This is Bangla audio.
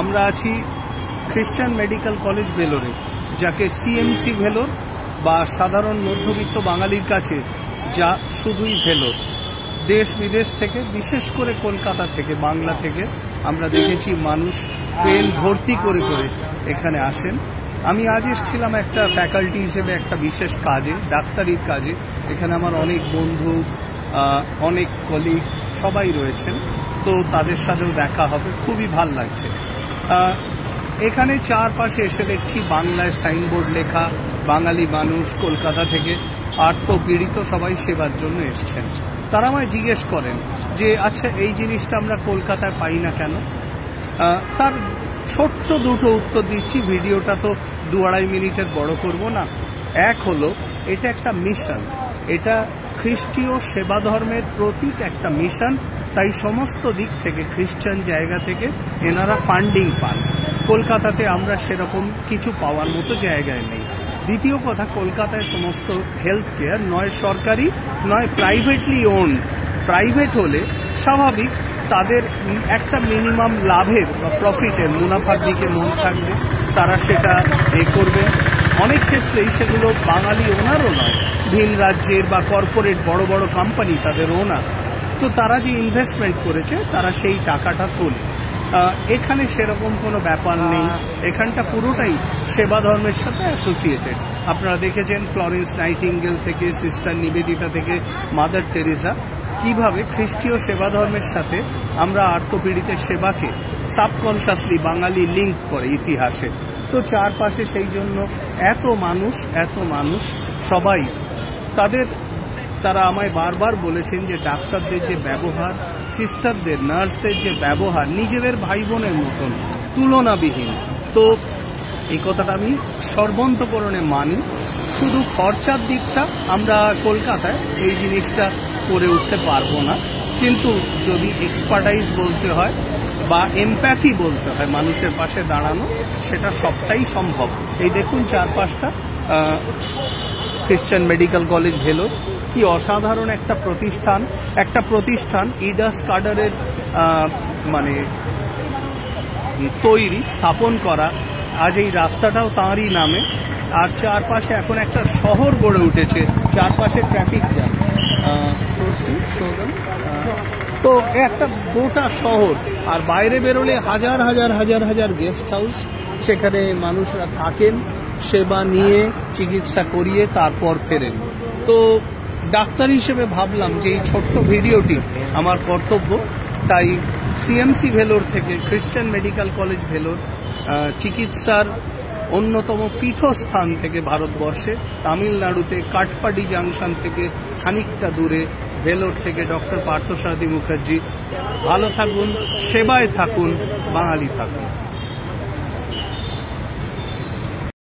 আমরা আছি খ্রিস্টান মেডিকেল কলেজ ভেলোরে, যাকে সিএমসি ভেলোর বা সাধারণ মধ্যবিত্ত বাঙালির কাছে যা শুধুই ভেলোর। দেশ বিদেশ থেকে, বিশেষ করে কলকাতা থেকে, বাংলা থেকে আমরা দেখেছি মানুষ ট্রেন ভর্তি করে করে এখানে আসেন। আমি আজ এসেছিলাম একটা ফ্যাকাল্টি হিসেবে একটা বিশেষ কাজে, ডাক্তারির কাজে। এখানে আমার অনেক বন্ধু, অনেক কলিগ সবাই রয়েছেন, তো তাদের সাথেও দেখা হবে, খুবই ভাল লাগছে। এখানে চারপাশে এসে দেখছি বাংলায় সাইনবোর্ড লেখা, বাঙালি মানুষ কলকাতা থেকে আর্তপীড়িত সবাই সেবার জন্য এসছেন। তারা আমায় জিজ্ঞেস করেন যে আচ্ছা এই জিনিসটা আমরা কলকাতায় পাই না কেন। তার ছোট্ট দুটো উত্তর দিচ্ছি, ভিডিওটা তো 2-2.5 মিনিটের বড় করব না। এক হলো, এটা একটা মিশন, এটা খ্রিস্টীয় সেবা ধর্মের প্রতীক একটা মিশন, তাই সমস্ত দিক থেকে খ্রিস্টান জায়গা থেকে এনারা ফান্ডিং পান। কলকাতাতে আমরা সেরকম কিছু পাওয়ার মতো জায়গায় নেই। দ্বিতীয় কথা, কলকাতায় সমস্ত হেলথ কেয়ার নয় সরকারি নয় প্রাইভেটলি ওন্ড। প্রাইভেট হলে স্বাভাবিক তাদের একটা মিনিমাম লাভের বা প্রফিটের, মুনাফার দিকে মন থাকবে, তারা সেটা করবে। অনেক ক্ষেত্রেই সেগুলো বাঙালি ওনারও নয়, ভিন রাজ্যের বা কর্পোরেট বড় বড় কোম্পানি তাদের ওনার, তো তারা যে ইনভেস্টমেন্ট করেছে তারা সেই টাকাটা তোলে। এখানে সেরকম কোনো ব্যাপার নেই, এখানটা পুরোটাই সেবা ধর্মের সাথে অ্যাসোসিয়েটেড। আপনারা দেখেছেন ফ্লোরেন্স নাইটিঙ্গেল থেকে সিস্টার নিবেদিতা থেকে মাদার টেরেসা কিভাবে খ্রিস্টীয় সেবা ধর্মের সাথে আমরা আর্তপীড়িতের সেবাকে সাবকনশাসলি বাঙালি লিঙ্ক করে ইতিহাসে। তো চারপাশে সেই জন্য এত মানুষ সবাই তারা আমায় বারবার বলেছেন যে ডাক্তারদের যে ব্যবহার, সিস্টারদের, নার্সদের যে ব্যবহার নিজেদের ভাই বোনের মতন, তুলনাবিহীন। তো এই কথাটা আমি সর্বন্তকরণে মানি। শুধু খরচার দিকটা আমরা কলকাতায় এই জিনিসটা করে উঠতে পারবো না, কিন্তু যদি এক্সপার্টাইজ বলতে হয় বা এমপ্যাথি বলতে হয়, মানুষের পাশে দাঁড়ানো, সেটা সবটাই সম্ভব। এই দেখুন চারপাশটা খ্রিস্টান মেডিকেল কলেজ ভেলোর, কি অসাধারণ একটা প্রতিষ্ঠান ইডা স্কাডারের মানে তৈরি, স্থাপন করা। আজ এই রাস্তাটাও তাঁরই নামে। আর চারপাশে এখন একটা শহর গড়ে উঠেছে, চারপাশে ট্রাফিক জ্যাম, তো একটা গোটা শহর। আর বাইরে বেরোলে হাজার হাজার গেস্ট হাউস, সেখানে মানুষরা থাকেন, সেবা নিয়ে চিকিৎসা করিয়ে তারপর ফেরেন। তো ডাক্তার হিসেবে ভাবলাম যে এই ছোট্ট ভিডিওটি আমার কর্তব্য, তাই সিএমসি ভেলোর থেকে, খ্রিস্টান মেডিকেল কলেজ ভেলোর, চিকিৎসার অন্যতম পীঠস্থান থেকে ভারতবর্ষে, তামিলনাড়ুতে কাটপাডি জাংশন থেকে খানিকটা দূরে ভেলোর থেকে ডক্টর পার্থসারথী মুখার্জি। ভালো থাকুন, সেবায় থাকুন, বাঙালি থাকুন।